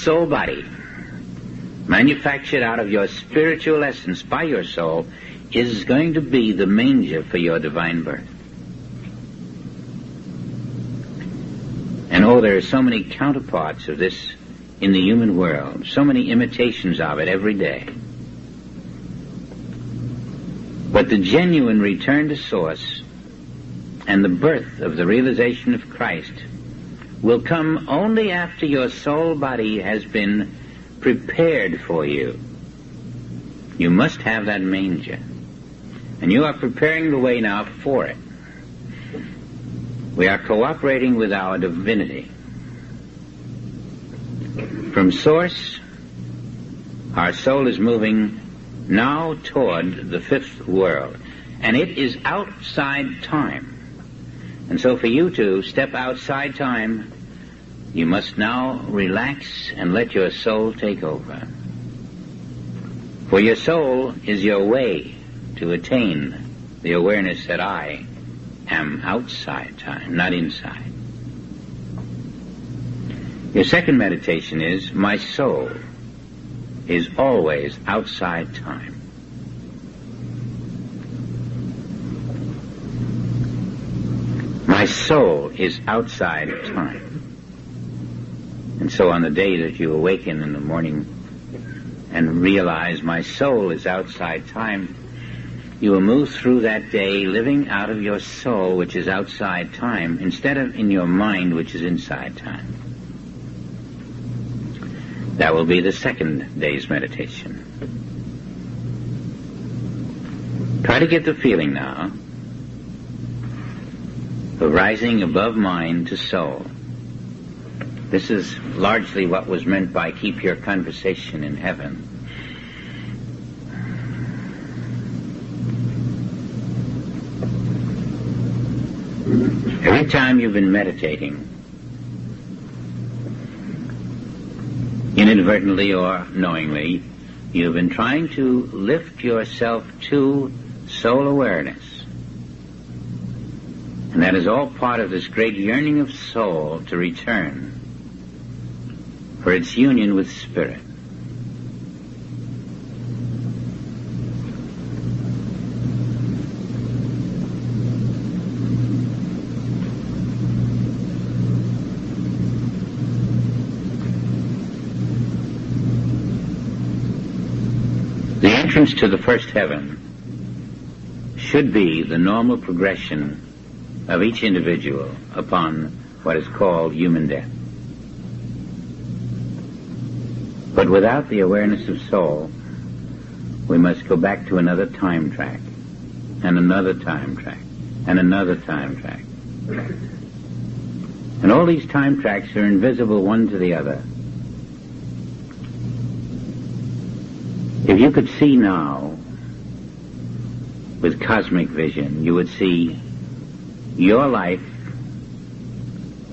soul body, manufactured out of your spiritual essence by your soul, is going to be the manger for your divine birth. And oh, there are so many counterparts of this in the human world, so many imitations of it every day. But the genuine return to source and the birth of the realization of Christ will come only after your soul body has been prepared for you. You must have that manger. And you are preparing the way now for it. We are cooperating with our divinity. From source, our soul is moving now toward the fifth world. And it is outside time. And so for you to step outside time, you must now relax and let your soul take over. For your soul is your way to attain the awareness that I am outside time, not inside. Your second meditation is, my soul is always outside time. My soul is outside time. And so on the day that you awaken in the morning and realize my soul is outside time, you will move through that day living out of your soul, which is outside time, instead of in your mind, which is inside time. That will be the second day's meditation. Try to get the feeling now of rising above mind to soul. This is largely what was meant by keep your conversation in heaven. Every time you've been meditating, inadvertently or knowingly, you've been trying to lift yourself to soul awareness. And that is all part of this great yearning of soul to return for its union with spirit. The entrance to the first heaven should be the normal progression of each individual upon what is called human death. But without the awareness of soul, we must go back to another time track, and another time track, and another time track. And all these time tracks are invisible one to the other. If you could see now, with cosmic vision, you would see your life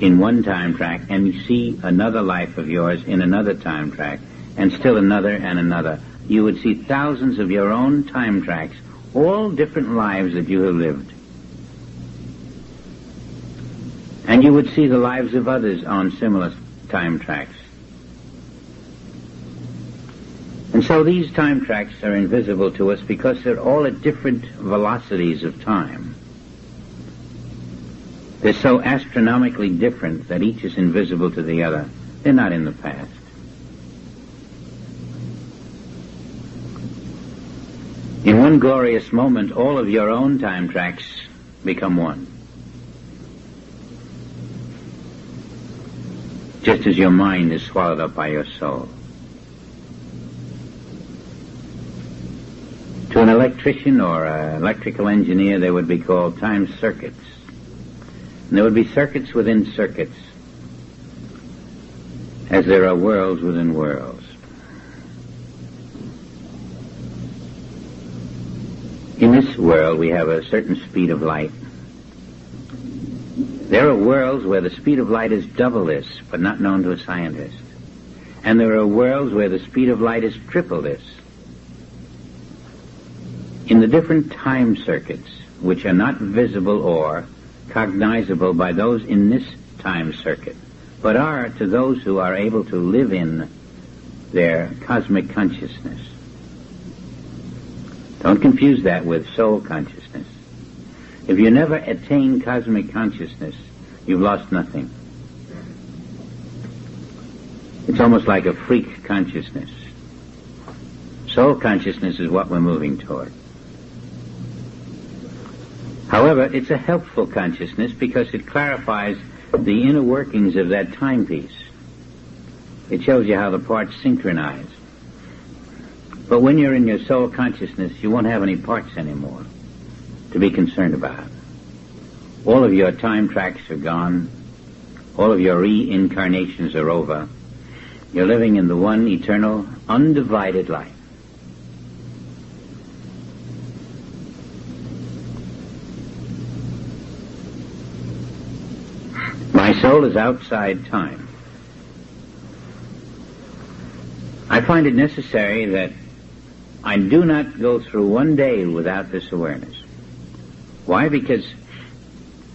in one time track, and you see another life of yours in another time track, and still another and another. You would see thousands of your own time tracks, all different lives that you have lived. And you would see the lives of others on similar time tracks. And so these time tracks are invisible to us because they're all at different velocities of time. They're so astronomically different that each is invisible to the other. They're not in the past. In one glorious moment, all of your own time tracks become one. Just as your mind is swallowed up by your soul. To an electrician or an electrical engineer, they would be called time circuits. And there would be circuits within circuits, as there are worlds within worlds. In this world, we have a certain speed of light. There are worlds where the speed of light is double this, but not known to a scientist. And there are worlds where the speed of light is triple this. In the different time circuits, which are not visible or cognizable by those in this time circuit, but are to those who are able to live in their cosmic consciousness. Don't confuse that with soul consciousness. If you never attain cosmic consciousness, you've lost nothing. It's almost like a freak consciousness. Soul consciousness is what we're moving toward. However, it's a helpful consciousness because it clarifies the inner workings of that timepiece. It shows you how the parts synchronize. But when you're in your soul consciousness, you won't have any parts anymore to be concerned about. All of your time tracks are gone. All of your reincarnations are over. You're living in the one eternal, undivided life. My soul is outside time. I find it necessary that I do not go through one day without this awareness. Why? Because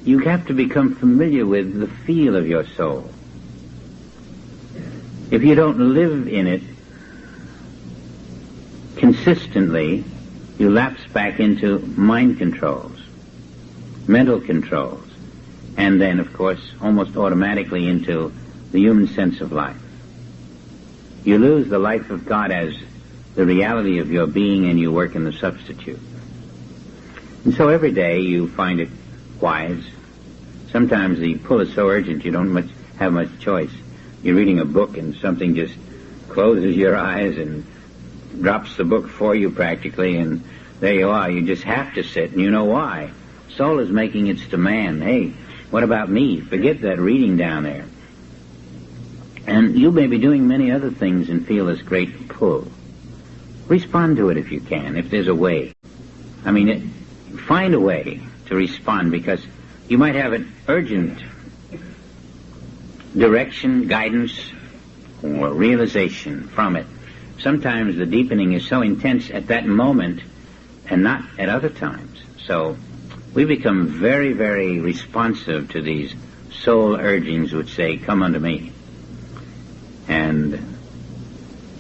you have to become familiar with the feel of your soul. If you don't live in it consistently, you lapse back into mind controls, mental controls, and then, of course, almost automatically into the human sense of life. You lose the life of God as the reality of your being, and you work in the substitute. And so every day you find it wise. Sometimes the pull is so urgent you don't have much choice. You're reading a book and something just closes your eyes and drops the book for you practically, and there you are. You just have to sit, and you know why. Soul is making its demand. Hey, what about me? Forget that reading down there. And you may be doing many other things and feel this great pull. Respond to it if you can, if there's a way. I mean, find a way to respond, because you might have an urgent direction, guidance, or realization from it. Sometimes the deepening is so intense at that moment and not at other times. So we become very, very responsive to these soul urgings which say, come unto me. And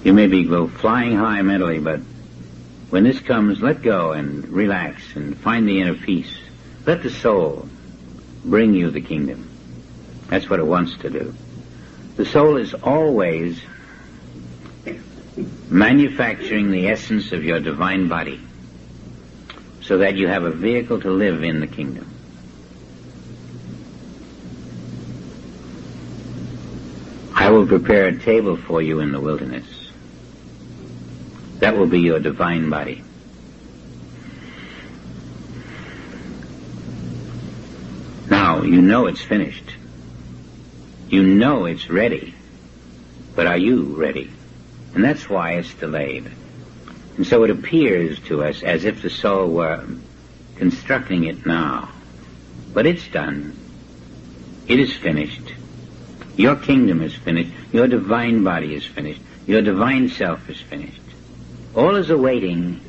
you maybe go flying high mentally, but when this comes, let go and relax and find the inner peace. Let the soul bring you the kingdom. That's what it wants to do. The soul is always manufacturing the essence of your divine body so that you have a vehicle to live in the kingdom. I will prepare a table for you in the wilderness. That will be your divine body. Now, you know it's finished. You know it's ready. But are you ready? And that's why it's delayed. And so it appears to us as if the soul were constructing it now. But it's done. It is finished. Your kingdom is finished. Your divine body is finished. Your divine self is finished. All is awaiting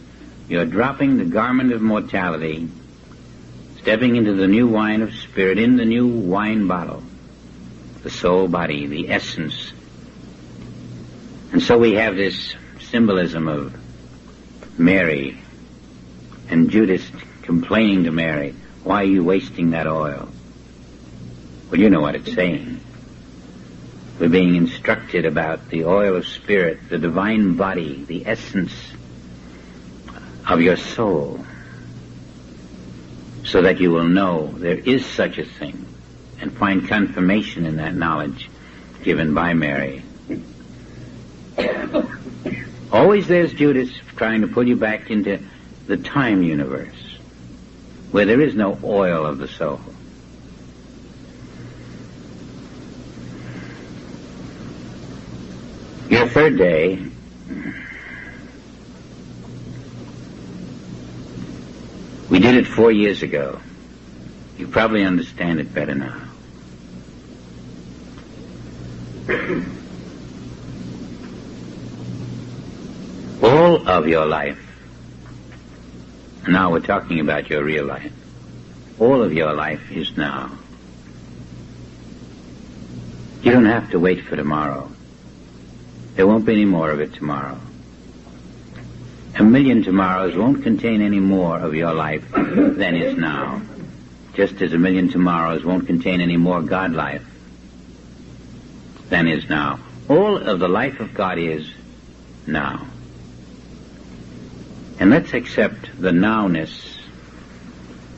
your dropping the garment of mortality, stepping into the new wine of spirit in the new wine bottle, the soul body, the essence. And so we have this symbolism of Mary and Judas complaining to Mary, why are you wasting that oil? Well, you know what it's saying. We're being instructed about the oil of spirit, the divine body, the essence of your soul, so that you will know there is such a thing and find confirmation in that knowledge given by Mary. Always there's Judas trying to pull you back into the time universe where there is no oil of the soul. Your third day, we did it 4 years ago. You probably understand it better now. All of your life, now we're talking about your real life, all of your life is now. You don't have to wait for tomorrow. There won't be any more of it tomorrow. A million tomorrows won't contain any more of your life than is now, just as a million tomorrows won't contain any more God life than is now. All of the life of God is now. And let's accept the nowness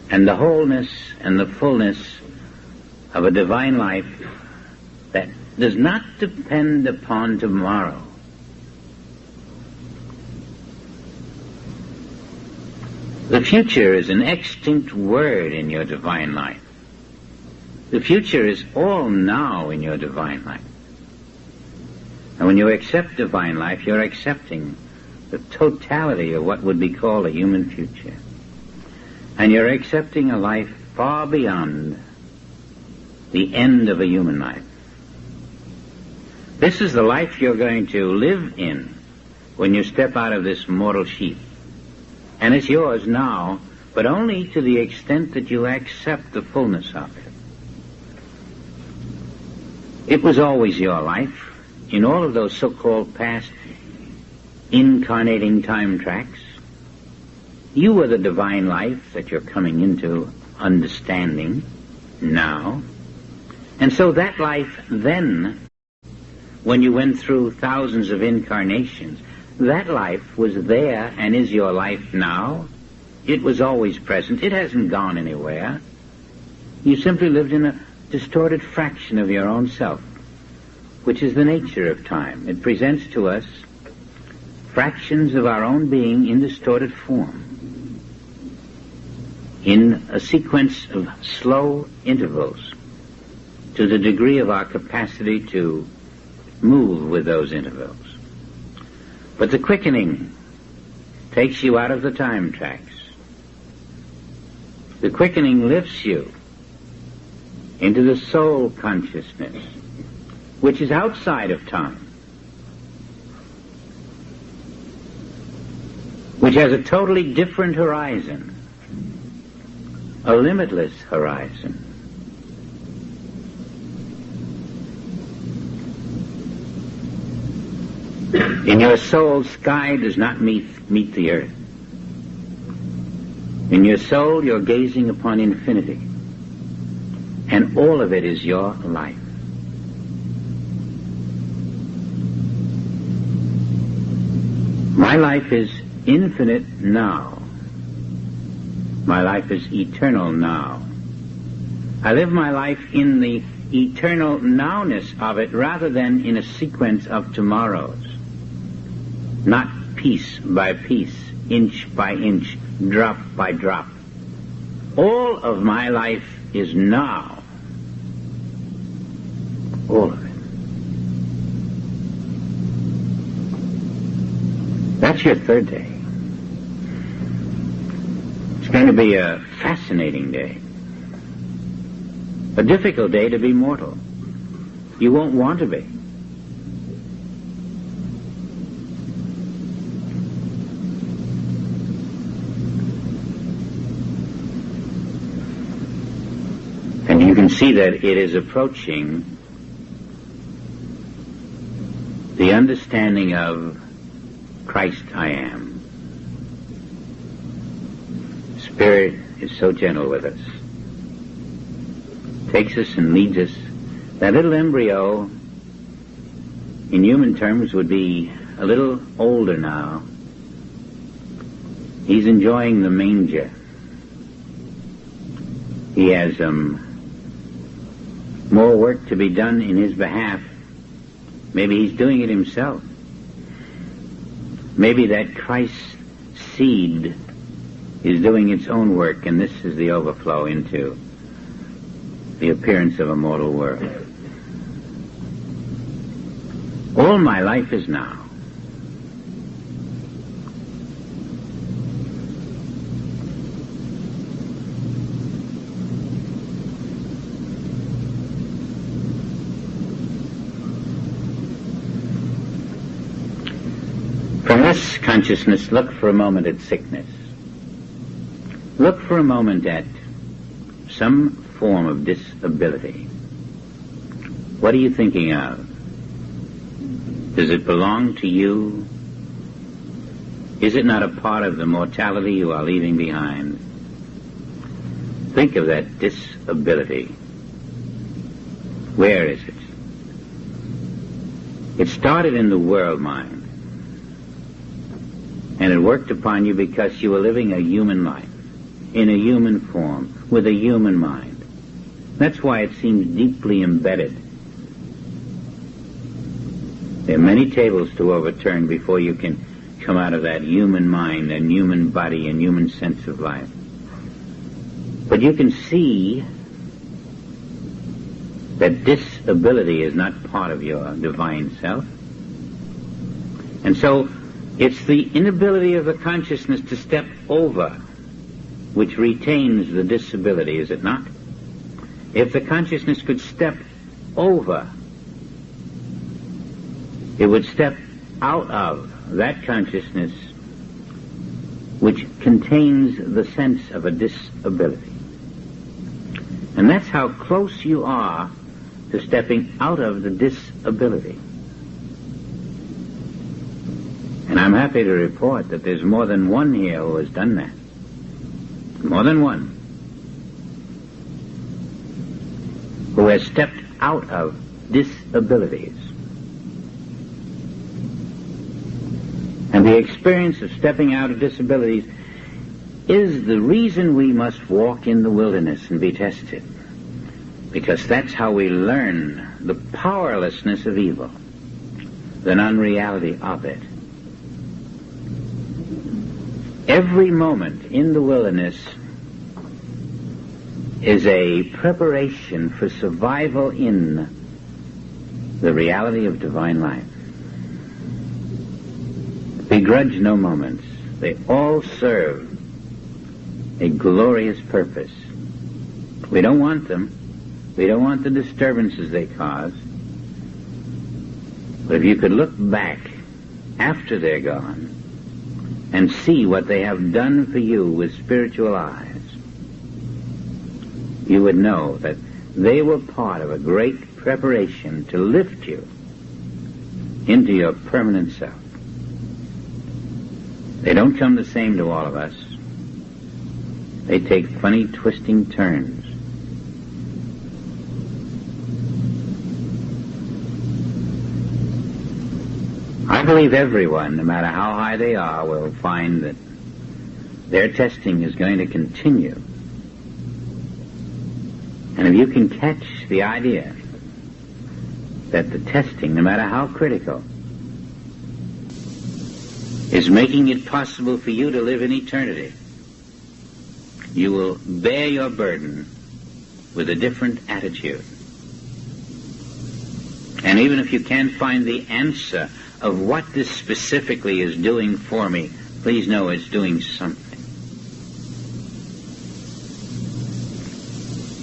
and the wholeness and the fullness of a divine life that does not depend upon tomorrow. The future is an extinct word in your divine life. The future is all now in your divine life. And when you accept divine life, you're accepting the totality of what would be called a human future. And you're accepting a life far beyond the end of a human life. This is the life you're going to live in when you step out of this mortal sheath. And it's yours now, but only to the extent that you accept the fullness of it. It was always your life in all of those so-called past incarnating time tracks. You were the divine life that you're coming into understanding now. And so that life then, when you went through thousands of incarnations, that life was there and is your life now. It was always present. It hasn't gone anywhere. You simply lived in a distorted fraction of your own self, which is the nature of time. It presents to us fractions of our own being in distorted form, in a sequence of slow intervals, to the degree of our capacity to move with those intervals. But the quickening takes you out of the time tracks. The quickening lifts you into the soul consciousness, which is outside of time, which has a totally different horizon, a limitless horizon. In your soul, sky does not meet the earth. In your soul, you're gazing upon infinity, and all of it is your life. My life is infinite now. My life is eternal now. I live my life in the eternal nowness of it rather than in a sequence of tomorrows. Not piece by piece, inch by inch, drop by drop. All of my life is now. All of it. That's your third day. It's going to be a fascinating day. A difficult day to be mortal. You won't want to be. And you can see that it is approaching the understanding of Christ I am. Spirit is so gentle with us. Takes us and leads us. That little embryo, in human terms, would be a little older now. He's enjoying the manger. He has more work to be done in his behalf. Maybe he's doing it himself. Maybe that Christ seed is doing its own work, and this is the overflow into the appearance of a mortal world. All my life is now. From this consciousness, look for a moment at sickness. Look for a moment at some form of disability. What are you thinking of? Does it belong to you? Is it not a part of the mortality you are leaving behind? Think of that disability. Where is it? It started in the world mind. And it worked upon you because you were living a human life, in a human form, with a human mind. That's why it seems deeply embedded. There are many tables to overturn before you can come out of that human mind and human body and human sense of life. But you can see that disability is not part of your divine self. And so it's the inability of the consciousness to step over which retains the disability, is it not? If the consciousness could step over, it would step out of that consciousness which contains the sense of a disability. And that's how close you are to stepping out of the disability. And I'm happy to report that there's more than one here who has done that. More than one. Who has stepped out of disabilities. And the experience of stepping out of disabilities is the reason we must walk in the wilderness and be tested. Because that's how we learn the powerlessness of evil, the non-reality of it. Every moment in the wilderness is a preparation for survival in the reality of divine life. Begrudge no moments. They all serve a glorious purpose. We don't want them. We don't want the disturbances they cause. But if you could look back after they're gone and see what they have done for you with spiritual eyes, you would know that they were part of a great preparation to lift you into your permanent self. They don't come the same to all of us. They take funny, twisting turns. I believe everyone, no matter how high they are, will find that their testing is going to continue. And if you can catch the idea that the testing, no matter how critical, is making it possible for you to live in eternity, you will bear your burden with a different attitude. And even if you can't find the answer of what this specifically is doing for me, please know it's doing something.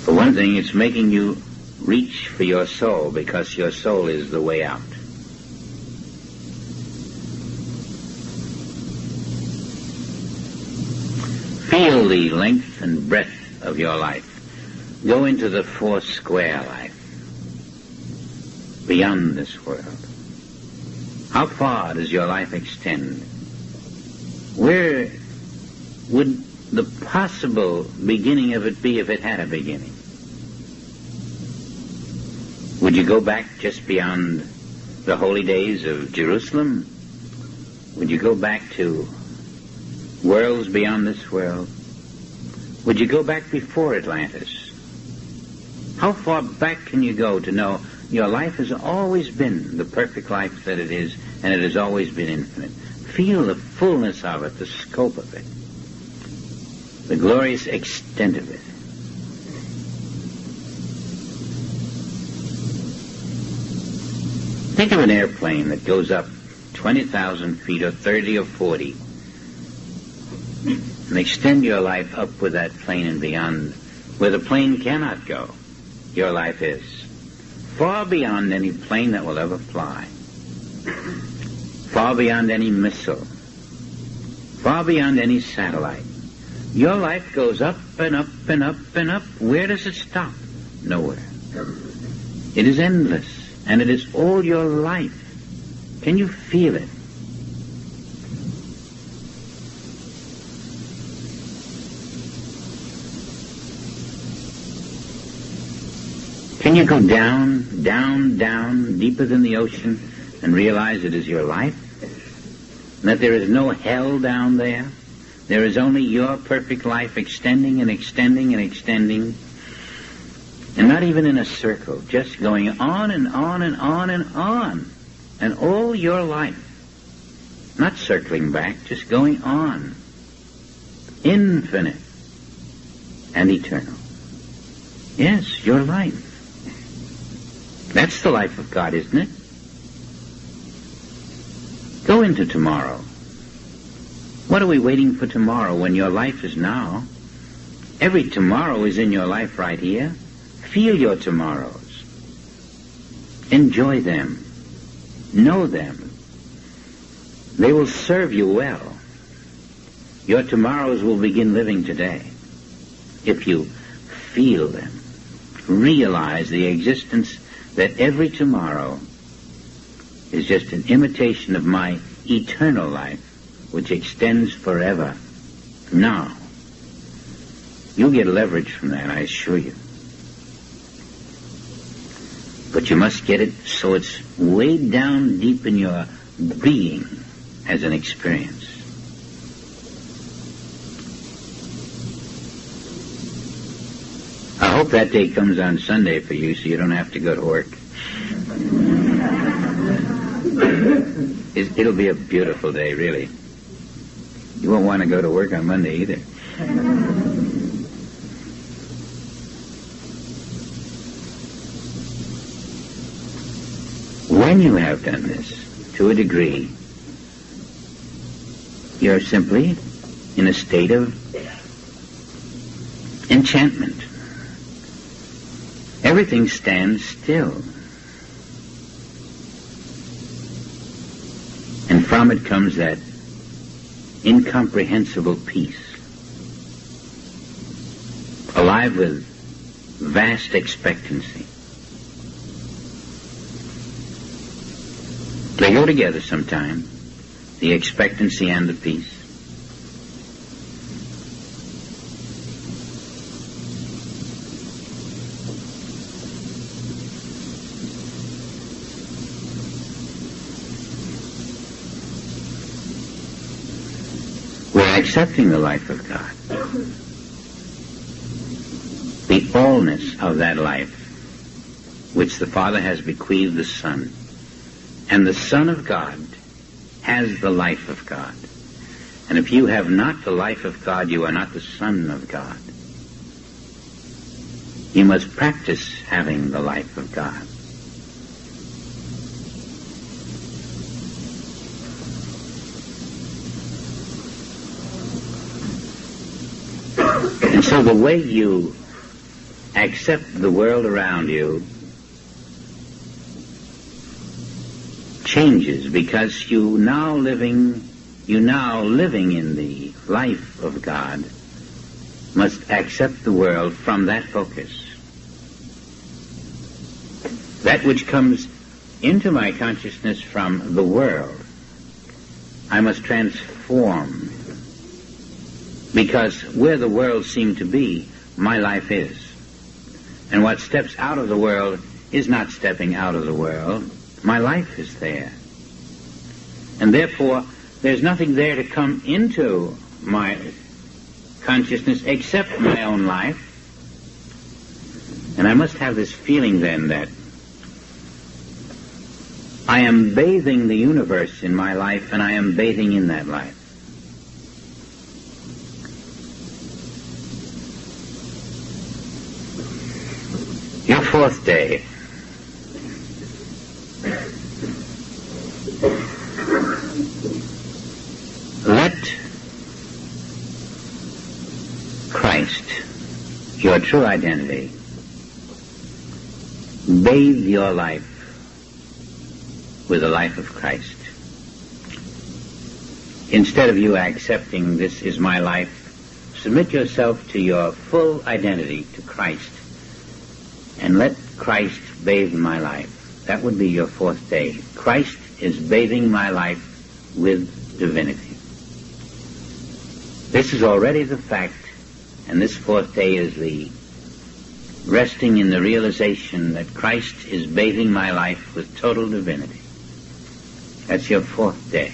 For one thing, it's making you reach for your soul, because your soul is the way out. Feel the length and breadth of your life. Go into the four square life, beyond this world. How far does your life extend? Where would the possible beginning of it be if it had a beginning? Would you go back just beyond the holy days of Jerusalem? Would you go back to worlds beyond this world? Would you go back before Atlantis? How far back can you go to know your life has always been the perfect life that it is, and it has always been infinite? Feel the fullness of it, the scope of it, the glorious extent of it. Think of an airplane that goes up 20,000 feet or 30 or 40, and extend your life up with that plane and beyond, where the plane cannot go. Your life is far beyond any plane that will ever fly, far beyond any missile, far beyond any satellite. Your life goes up and up and up and up. Where does it stop? Nowhere. It is endless, and it is all your life Can you feel it? Can you go down, down, down, deeper than the ocean and realize it is your life? And that there is no hell down there? There is only your perfect life extending and extending and extending, and not even in a circle, just going on and on and on and on, and all your life, not circling back, just going on, infinite and eternal. Yes, your life. That's the life of God, isn't it? Go into tomorrow. What are we waiting for tomorrow when your life is now? Every tomorrow is in your life right here. Feel your tomorrows. Enjoy them. Know them. They will serve you well. Your tomorrows will begin living today if you feel them. Realize the existence that every tomorrow is just an imitation of my eternal life, which extends forever. Now, you'll get leverage from that, I assure you. But you must get it so it's way down deep in your being as an experience. I hope that day comes on Sunday for you so you don't have to go to work. It'll be a beautiful day, really. You won't want to go to work on Monday either. When you have done this, to a degree, you're simply in a state of enchantment. Everything stands still. And from it comes that incomprehensible peace, alive with vast expectancy. They go together sometime, the expectancy and the peace. Accepting the life of God, the allness of that life which the Father has bequeathed the Son, and the Son of God has the life of God. And if you have not the life of God, you are not the Son of God. You must practice having the life of God. And so the way you accept the world around you changes, because you now living in the life of God must accept the world from that focus. That which comes into my consciousness from the world, I must transform. Because where the world seemed to be, my life is. And what steps out of the world is not stepping out of the world. My life is there. And therefore, there's nothing there to come into my consciousness except my own life. And I must have this feeling then that I am bathing the universe in my life, and I am bathing in that life. Your fourth day. Let Christ, your true identity, bathe your life with the life of Christ. Instead of you accepting this is my life, submit yourself to your full identity, to Christ. And let Christ bathe my life. That would be your fourth day. Christ is bathing my life with divinity. This is already the fact, and this fourth day is the resting in the realization that Christ is bathing my life with total divinity. That's your fourth day.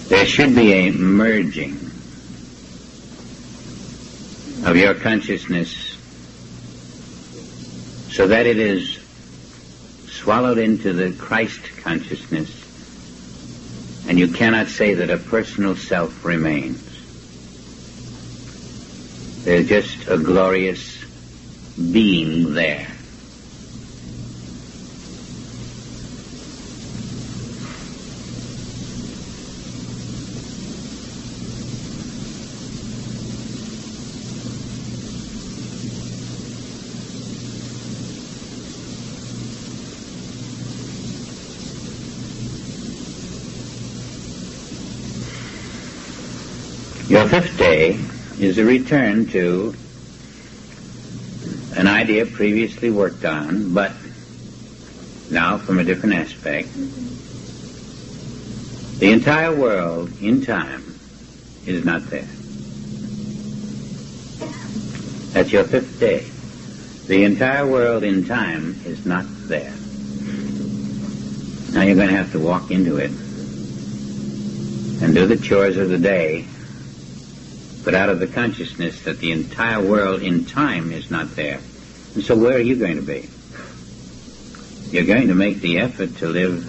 There should be a merging of your consciousness so that it is swallowed into the Christ consciousness, and you cannot say that a personal self remains. There's just a glorious being there. Your fifth day is a return to an idea previously worked on, but now from a different aspect. The entire world in time is not there. That's your fifth day. The entire world in time is not there. Now you're going to have to walk into it and do the chores of the day, but out of the consciousness that the entire world in time is not there. And so where are you going to be? You're going to make the effort to live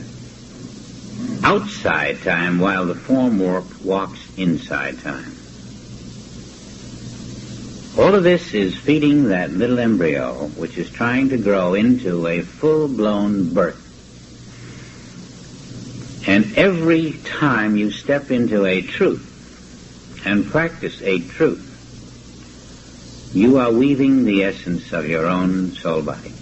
outside time while the form walks inside time. All of this is feeding that little embryo which is trying to grow into a full-blown birth. And every time you step into a truth and practice a truth, you are weaving the essence of your own soul body.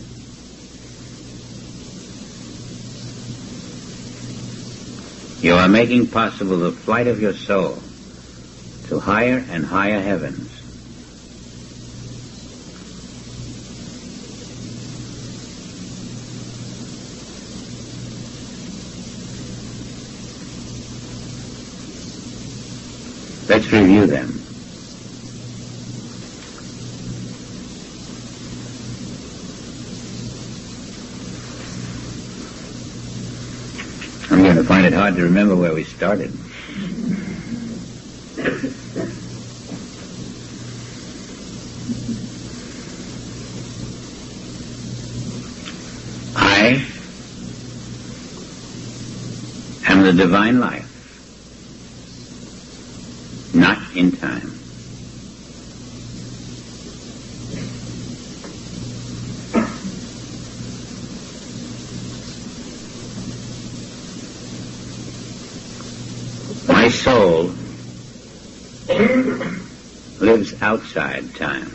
You are making possible the flight of your soul to higher and higher heavens. Let's review them. I'm going to find it hard to remember where we started. I am the divine life, not in time. My soul lives outside time.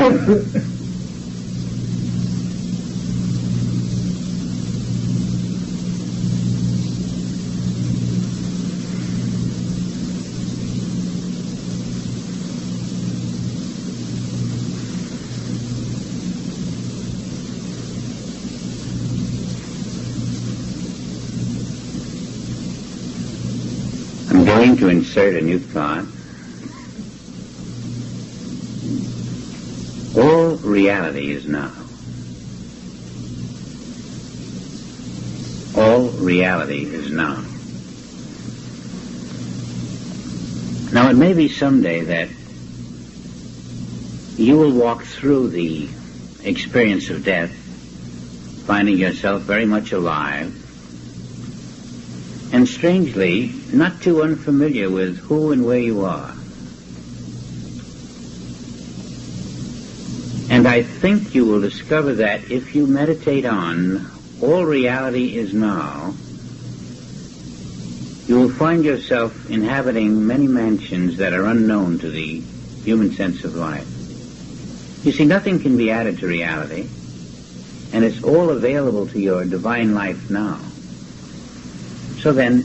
I'm going to insert a new thought. All reality is now. All reality is now. Now, it may be someday that you will walk through the experience of death, finding yourself very much alive, and strangely, not too unfamiliar with who and where you are. And I think you will discover that if you meditate on all reality is now, you will find yourself inhabiting many mansions that are unknown to the human sense of life. You see, nothing can be added to reality, and it's all available to your divine life now. So then,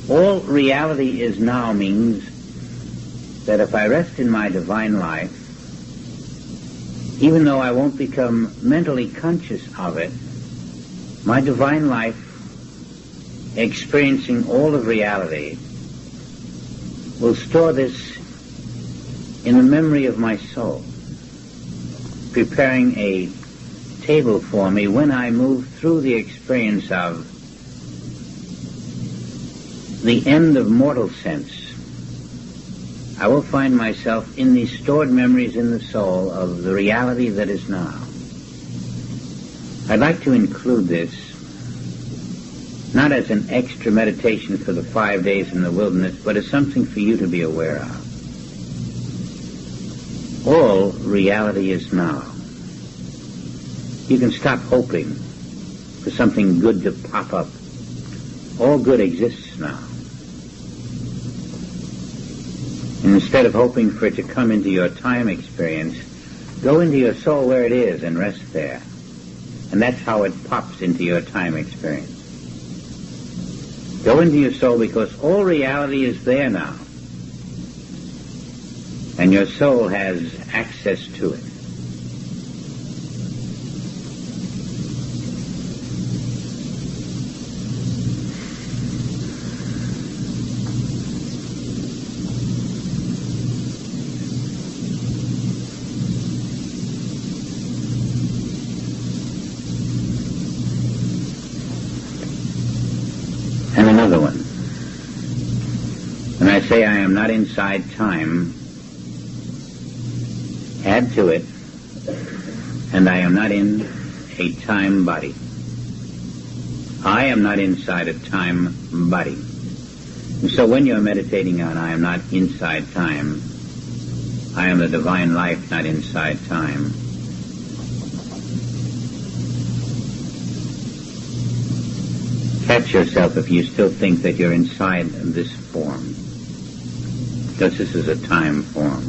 all reality is now means that if I rest in my divine life, even though I won't become mentally conscious of it, my divine life, experiencing all of reality, will store this in the memory of my soul, preparing a table for me when I move through the experience of the end of mortal sense. I will find myself in these stored memories in the soul of the reality that is now. I'd like to include this not as an extra meditation for the 5 days in the wilderness, but as something for you to be aware of. All reality is now. You can stop hoping for something good to pop up. All good exists now. And instead of hoping for it to come into your time experience, go into your soul where it is and rest there. And that's how it pops into your time experience. Go into your soul because all reality is there now. And your soul has access to it. And another one. When I say I am not inside time, add to it, and I am not in a time body. I am not inside a time body. And so when you're meditating on I am not inside time, I am the divine life not inside time, catch yourself if you still think that you're inside this form, because this is a time form.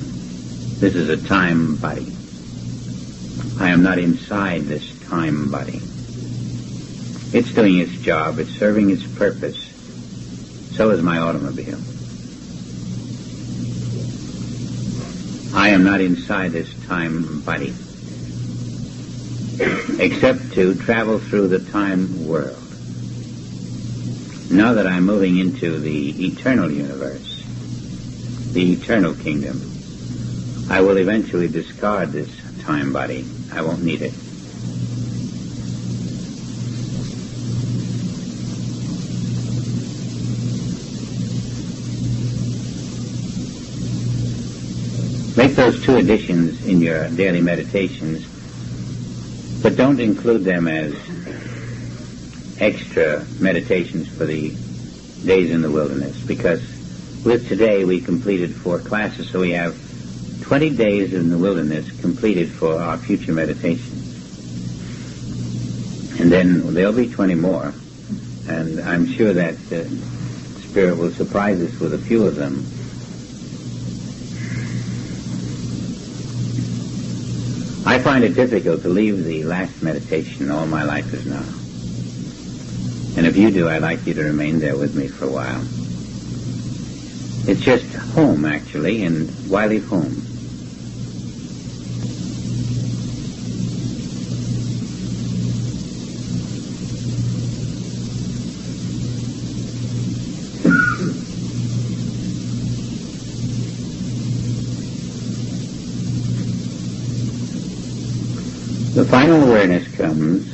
This is a time body. I am not inside this time body. It's doing its job. It's serving its purpose. So is my automobile. I am not inside this time body, except to travel through the time world. Now that I'm moving into the eternal universe, the eternal kingdom, I will eventually discard this time body. I won't need it. Make those two additions in your daily meditations, but don't include them as extra meditations for the days in the wilderness, because with today we completed 4 classes, so we have 20 days in the wilderness completed for our future meditations. And then there'll be 20 more, and I'm sure that Spirit will surprise us with a few of them. I find it difficult to leave the last meditation, all my life is now. And if you do, I'd like you to remain there with me for a while. It's just home, actually, and why leave home? The final awareness comes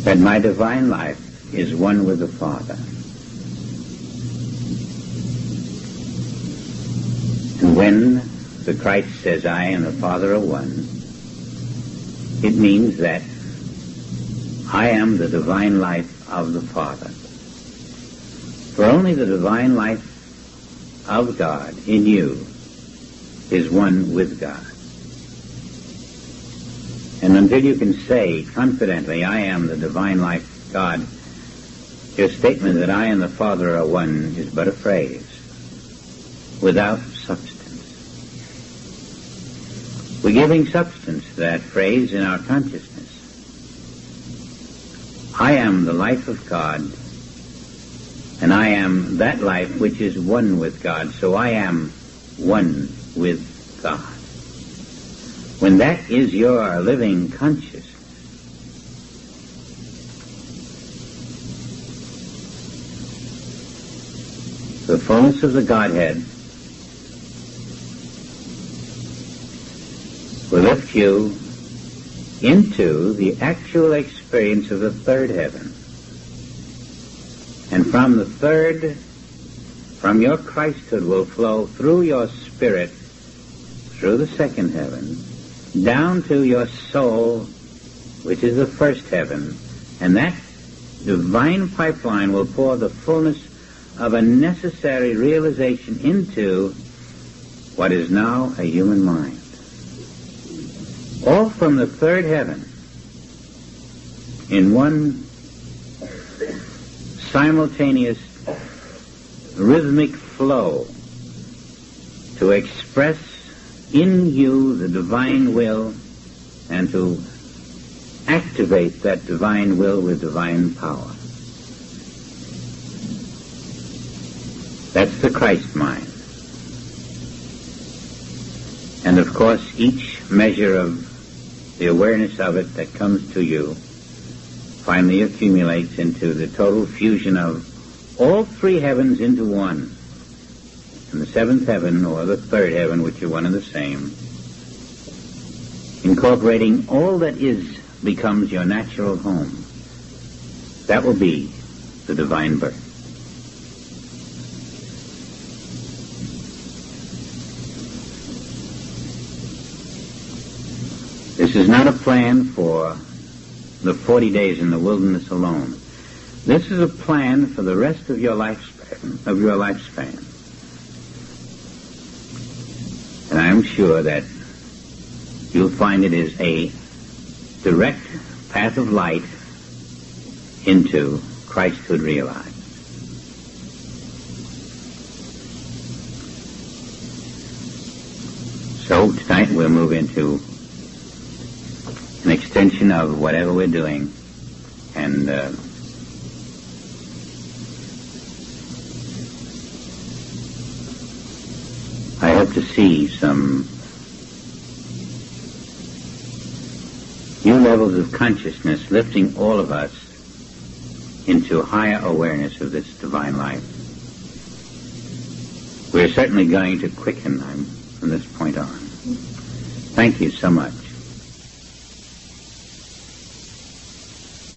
that my divine life is one with the Father. And when the Christ says, I and the Father are one, it means that I am the divine life of the Father. For only the divine life of God in you is one with God. And until you can say confidently, I am the divine life of God, your statement that I and the Father are one is but a phrase, without substance. We're giving substance to that phrase in our consciousness. I am the life of God, and I am that life which is one with God, so I am one with God. When that is your living consciousness, the fullness of the Godhead will lift you into the actual experience of the third heaven. And from the third, from your Christhood will flow through your spirit, through the second heaven, down to your soul, which is the first heaven, and that divine pipeline will pour the fullness of a necessary realization into what is now a human mind. All from the third heaven, in one simultaneous rhythmic flow, to express in you the divine will and to activate that divine will with divine power. That's the Christ mind. And of course, each measure of the awareness of it that comes to you finally accumulates into the total fusion of all three heavens into one. And the seventh heaven, or the third heaven, which are one and the same, incorporating all that is, becomes your natural home. That will be the divine birth. This is not a plan for the 40 days in the wilderness alone. This is a plan for the rest of your lifespan. And I am sure that you'll find it is a direct path of light into Christhood realized. So tonight we'll move into an extension of whatever we're doing, and I hope to see some new levels of consciousness lifting all of us into higher awareness of this divine life. We're certainly going to quicken from this point on. Thank you so much.